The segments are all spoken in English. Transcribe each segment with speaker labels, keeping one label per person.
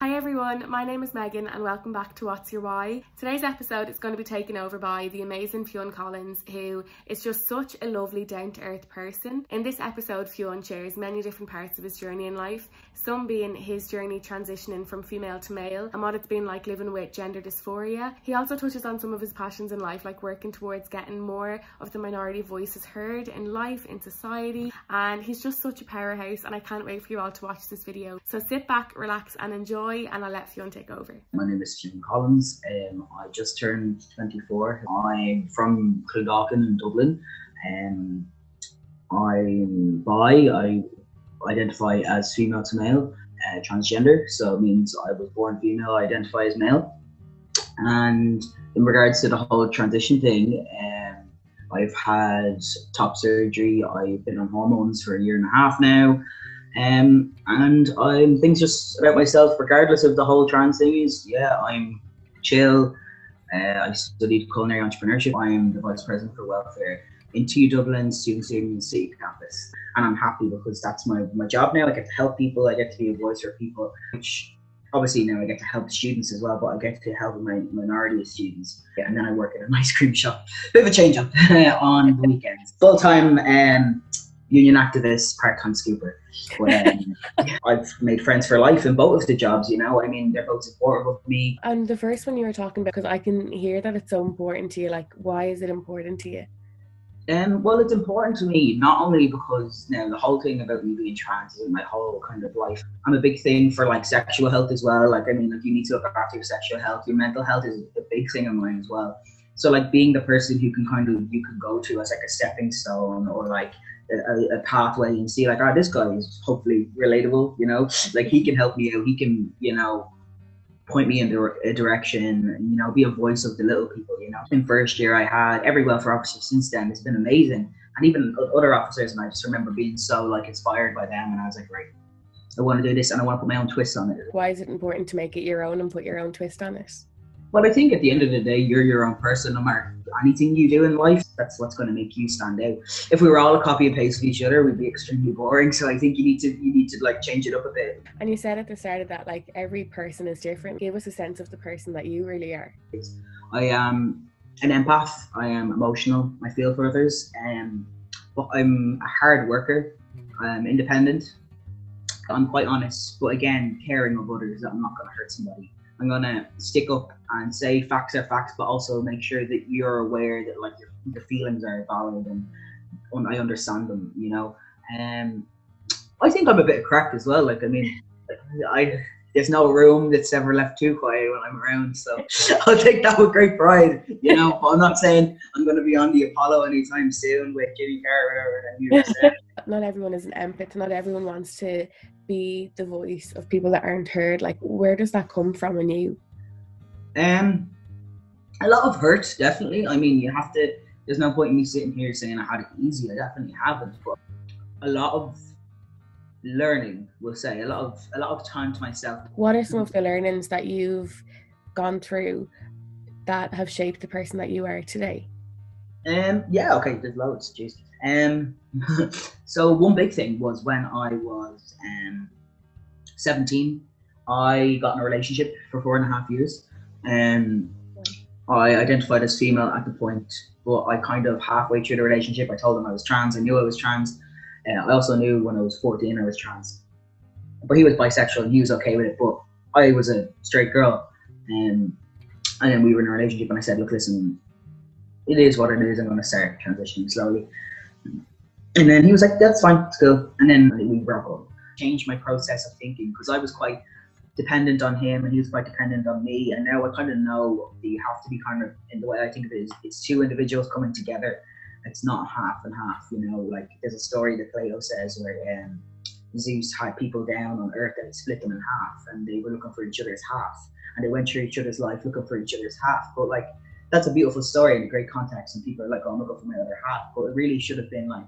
Speaker 1: Hi everyone, my name is Megan and welcome back to What's Your Why. Today's episode is going to be taken over by the amazing Fionn, who is just such a lovely down-to-earth person. In this episode, Fionn shares many different parts of his journey in life, some being his journey transitioning from female to male and what it's been like living with gender dysphoria. He also touches on some of his passions in life, like working towards getting more of the minority voices heard in life, in society, and he's just such a powerhouse and I can't wait for you all to watch this video. So sit back, relax and enjoy, and I'll let Fionn take over.
Speaker 2: My name is Fionn. I just turned 24. I'm from Clondalkin in Dublin. I'm bi. I identify as female to male, transgender, so it means I was born female, I identify as male. And in regards to the whole transition thing, I've had top surgery, I've been on hormones for 1.5 years now. And things just about myself, regardless of the whole trans thing, is I'm chill. I studied culinary entrepreneurship. I am the vice president for welfare in TU Dublin Students Union City Campus, and I'm happy because that's my job now. I get to help people. I get to be a voice for people, which obviously now I get to help the students as well, but I get to help my minority of students. And then I work in an ice cream shop. Bit of a change up on the weekends. Full-time union activist, part-time scooper. But I've made friends for life in both of the jobs, you know. I mean, they're both supportive of me.
Speaker 1: And the first one you were talking about, because I can hear that it's so important to you, like, why is it important to you?
Speaker 2: Well, it's important to me, not only because now the whole thing about me being trans is in my whole kind of life. I'm a big thing for like sexual health as well. Like, I mean, like, you need to look after your sexual health. Your mental health is a big thing of mine as well. So like being the person who can you can go to as like a stepping stone or like a pathway and see like, this guy is hopefully relatable, you know, like he can help me out, he can, you know, point me in a direction, you know, be a voice of the little people, you know. In first year I had every welfare officer since then. It's been amazing, and even other officers, and I just remember being so like inspired by them, and I was like, right, I want to do this and I want to put my own twist on it.
Speaker 1: Why is it important to make it your own and put your own twist on it?
Speaker 2: Well, I think at the end of the day, you're your own person. No matter anything you do in life, that's what's going to make you stand out. If we were all a copy and paste of each other, we'd be extremely boring. So I think you need to like change it up a bit.
Speaker 1: And you said at the start of that, like, every person is different. Give us a sense of the person that you really are.
Speaker 2: I am an empath. I am emotional. I feel for others. But I'm a hard worker. I'm independent. I'm quite honest, but again, caring of others, that I'm not going to hurt somebody. I'm going to stick up and say facts are facts, but also make sure that you're aware that like your feelings are valid and I understand them, you know. I think I'm a bit of crack as well. Like, I mean, there's no room that's ever left too quiet when I'm around, so I'll take that with great pride, you know. But I'm not saying I'm going to be on the Apollo anytime soon with Jimmy Carr or whatever you said.
Speaker 1: Not everyone is an empath. Not everyone wants to be the voice of people that aren't heard. Like, where does that come from in you?
Speaker 2: A lot of hurt, definitely. I mean, you have to. There's no point in me sitting here saying I had it easy. I definitely haven't. But a lot of learning, we'll say, a lot of time to myself.
Speaker 1: What are some of the learnings that you've gone through that have shaped the person that you are today?
Speaker 2: Okay, there's loads. Jeez. So one big thing was when I was 17, I got in a relationship for 4.5 years. I identified as female at the point, but I kind of halfway through the relationship, I told him I was trans. I knew I was trans. I also knew when I was 14 I was trans. But he was bisexual and he was okay with it, but I was a straight girl. And then we were in a relationship and I said, look, listen, it is what it is. I'm going to start transitioning slowly. And then he was like, that's fine, it's cool. And then we broke up. Changed my process of thinking because I was quite dependent on him and he was quite dependent on me. And now I kind of know that you have to be kind of, in the way I think of it, is it's two individuals coming together. It's not half and half, you know. Like, there's a story that Plato says where Zeus had people down on earth and he split them in half and they were looking for each other's half. And they went through each other's life looking for each other's half. But like, that's a beautiful story and a great context, and people are like, oh, I'm looking for my other half. But it really should have been like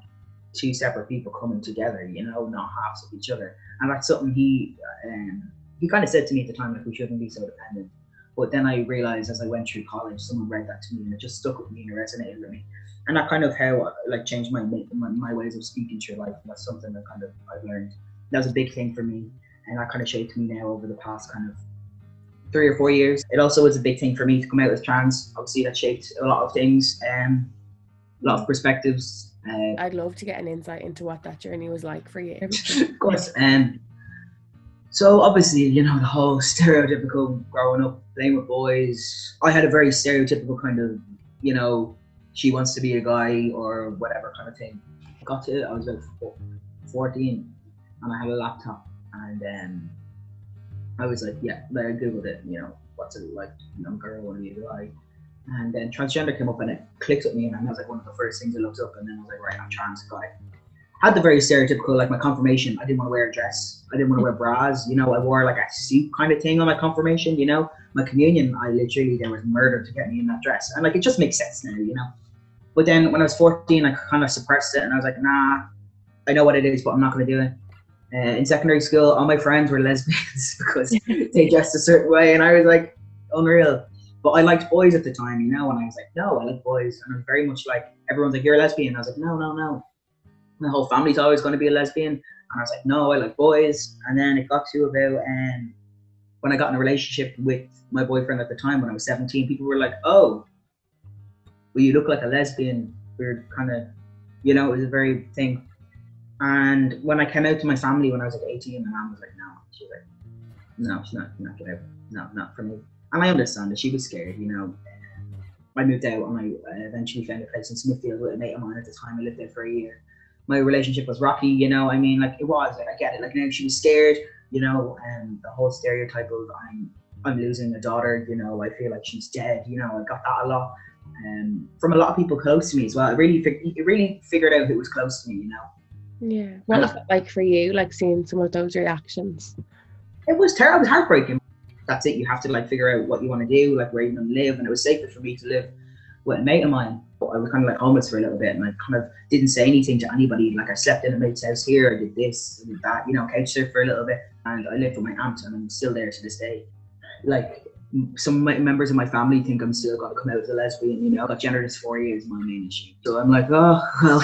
Speaker 2: two separate people coming together, you know, not halves of each other. And that's something he kind of said to me at the time, like, we shouldn't be so dependent. But then I realized as I went through college, someone read that to me and it just stuck with me and it resonated with me. And that kind of how like changed my ways of speaking through life. And that's something that kind of I've learned. That was a big thing for me. and that kind of shaped me now over the past kind of 3 or 4 years. It also was a big thing for me to come out as trans. Obviously, that shaped a lot of things, a lot of perspectives.
Speaker 1: I'd love to get an insight into what that journey was like for you.
Speaker 2: Of course. So obviously, you know, the whole stereotypical growing up playing with boys. I had a very stereotypical kind of, you know, she wants to be a guy or whatever kind of thing. I was about 14 and I had a laptop, and I was like, yeah, I googled it, you know, what's it like, you know, girl, want to be a guy. And then transgender came up and it clicked with me, and that was like one of the first things I looked up, and then I was like, right, I'm trans guy. Had the very stereotypical, like my confirmation, I didn't want to wear a dress, I didn't want to wear bras, you know, I wore like a suit kind of thing on my confirmation, you know. My communion, there was murder to get me in that dress, and like it just makes sense now, you know. But then when I was 14, I kind of suppressed it, and I was like, nah, I know what it is, but I'm not going to do it. In secondary school, all my friends were lesbians because they dressed a certain way, and I was like, unreal. But I liked boys at the time, you know, and I was like, no, I like boys. And I was very much like, everyone's like, you're a lesbian. I was like, no. My whole family's always going to be a lesbian. And I was like, no, I like boys. And then it got to about when I got in a relationship with my boyfriend at the time when I was 17, people were like, oh, well, you look like a lesbian. We're kind of, you know, it was a very thing. And when I came out to my family when I was like 18, my mom was like, no. She was like, no, she's not get out. No, not for me. And I understand that she was scared, you know. I moved out and I eventually found a place in Smithfield with a mate of mine at the time. I lived there for a year. My relationship was rocky, you know. I mean, like it was. Like, I get it. Like, you know, she was scared, you know, and the whole stereotype of I'm losing a daughter, you know. I feel like she's dead, you know. I got that a lot, from a lot of people close to me as well. It really figured out who was close to me, you know.
Speaker 1: Yeah. What was it like for you, like seeing some of those reactions?
Speaker 2: It was terrible. It was heartbreaking. That's it. You have to like figure out what you want to do, like where you want to live. And it was safer for me to live with a mate of mine. But I was kind of like homeless for a little bit, and I kind of didn't say anything to anybody. Like I slept in a mate's house here, I did this, I did that, you know, couch surf for a little bit. And I lived with my aunt, and I'm still there to this day. Like some members of my family think I'm still going to come out as a lesbian, you know. Got gender dysphoria is my main issue. So I'm like, oh, well,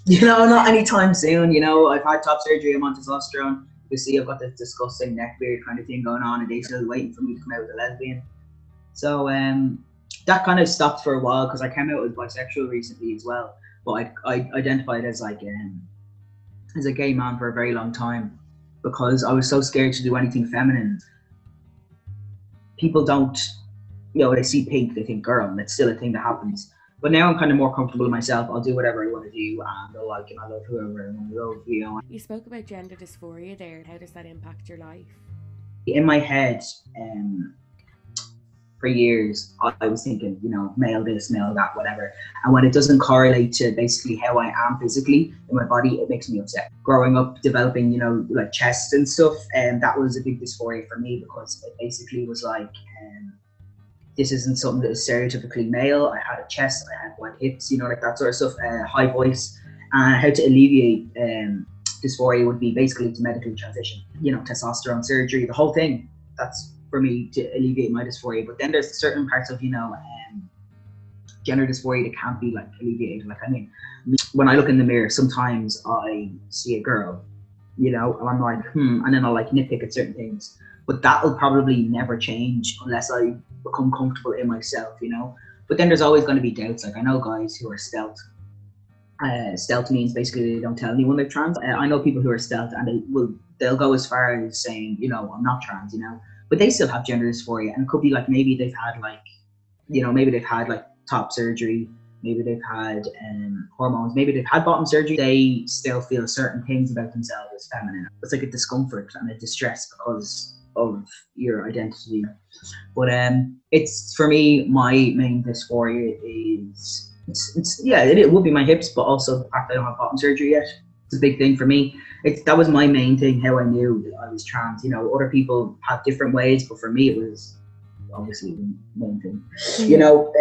Speaker 2: you know, not anytime soon, you know. I've had top surgery, I'm on testosterone. You see, I've got this disgusting neck beard kind of thing going on, and they're still waiting for me to come out as a lesbian. So that kind of stopped for a while because I came out as bisexual recently as well. But I identified as like as a gay man for a very long time because I was so scared to do anything feminine. People don't, you know, they see pink, they think girl, and it's still a thing that happens. But now I'm kind of more comfortable with myself. I'll do whatever I want to do, and I'll like, and I love whoever I want to love, you know.
Speaker 1: You spoke about gender dysphoria there. How does that impact your life?
Speaker 2: In my head, for years, I was thinking, you know, male this, male that, whatever. And when it doesn't correlate to basically how I am physically in my body, it makes me upset. Growing up, developing, you know, like chest and stuff, and that was a big dysphoria for me because it basically was like, this isn't something that is stereotypically male. I had a chest, I had wide hips, you know, like that sort of stuff, high voice. And how to alleviate dysphoria would be basically to medically transition, you know, testosterone surgery, the whole thing. That's for me to alleviate my dysphoria. But then there's certain parts of, you know, gender dysphoria that can't be like alleviated. Like, I mean, when I look in the mirror, sometimes I see a girl, you know, and I'm like, and then I'll like nitpick at certain things. But that will probably never change unless I become comfortable in myself, you know. But then there's always going to be doubts. Like I know guys who are stealth. Stealth means basically they don't tell anyone they're trans. I know people who are stealth and they'll go as far as saying, you know, I'm not trans, you know, but they still have gender dysphoria, and it could be like maybe they've had like, you know, maybe they've had like top surgery, maybe they've had hormones, maybe they've had bottom surgery. They still feel certain things about themselves as feminine. It's like a discomfort and a distress because of your identity. But it's, for me, my main dysphoria is it would be my hips, but also the fact that I don't have bottom surgery yet. It's a big thing for me. That was my main thing, how I knew that I was trans. You know, other people have different ways, but for me it was obviously the main thing. You know,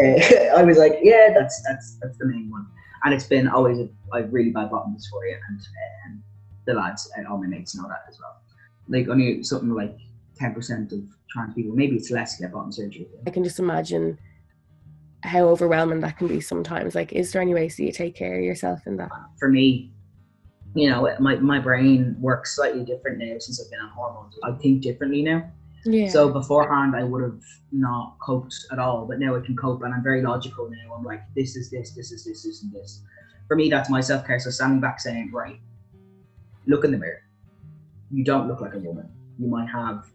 Speaker 2: I was like, yeah, that's the main one. And it's been always a really bad bottom dysphoria, and the lads and all my mates know that as well. Like only something like 10% of trans people, maybe it's less, get bottom surgery.
Speaker 1: I can just imagine how overwhelming that can be sometimes. Like, is there any ways that you take care of yourself in that?
Speaker 2: For me, you know, my brain works slightly different now since I've been on hormones. I think differently now.
Speaker 1: Yeah.
Speaker 2: So beforehand, I would have not coped at all, but now I can cope, and I'm very logical now. I'm like, this is this, this is this, this and this. For me, that's my self-care. So standing back saying, right, look in the mirror. You don't look like a woman. You might have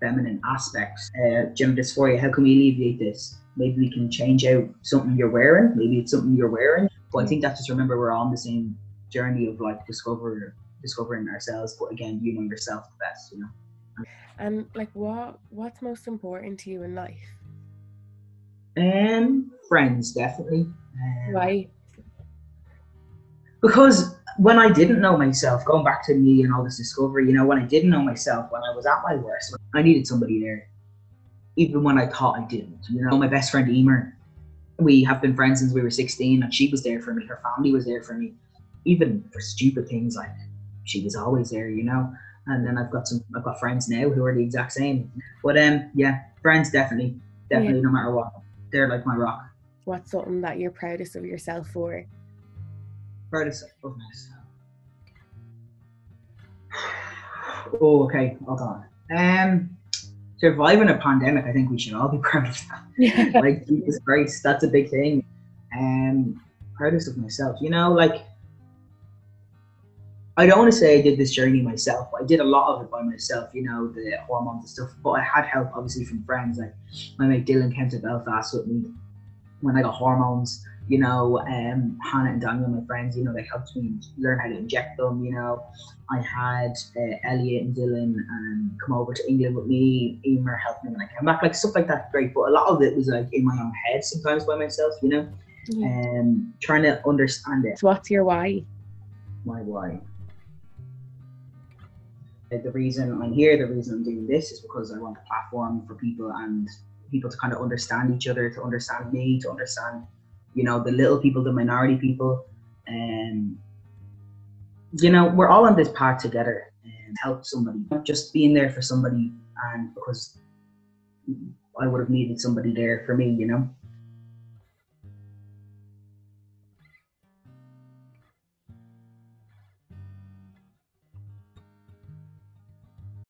Speaker 2: feminine aspects. Gender dysphoria, how can we alleviate this? Maybe we can change out something you're wearing. Maybe it's something you're wearing. But I think that's just, remember, we're all on the same journey of like discovering ourselves. But again, you know yourself the best, you know.
Speaker 1: And like, what's most important to you in life?
Speaker 2: Friends, definitely.
Speaker 1: Why?
Speaker 2: Because when I didn't know myself, going back to me and all this discovery, you know, when I didn't know myself, when I was at my worst, I needed somebody there, even when I thought I didn't. You know, my best friend Emer, we have been friends since we were 16, and she was there for me. Her family was there for me, even for stupid things, like she was always there, you know. And then I've got friends now who are the exact same. But yeah, friends definitely, no matter what, they're like my rock.
Speaker 1: What's something that you're proudest of yourself for?
Speaker 2: Proudest of myself. Oh, okay, hold on. Surviving a pandemic, I think we should all be proud of that.
Speaker 1: Yeah.
Speaker 2: Like, Jesus Christ, that's a big thing. Proudest of myself, you know, like, I don't want to say I did this journey myself. I did a lot of it by myself, you know, the hormones and stuff. But I had help, obviously, from friends. Like my mate Dylan came to Belfast with me when I got hormones. You know, Hannah and Daniel, my friends, you know, they helped me learn how to inject them. You know, I had Elliot and Dylan come over to England with me. Emer helped me when I came back, like stuff like that. Great, but a lot of it was like in my own head sometimes by myself. You know, trying to understand it.
Speaker 1: So what's your why?
Speaker 2: My why. The reason I'm here, the reason I'm doing this is because I want a platform for people and people to kind of understand each other, to understand me, to understand, you know, the little people, the minority people. And, you know, we're all on this path together and help somebody, just being there for somebody. And because I would have needed somebody there for me, you know.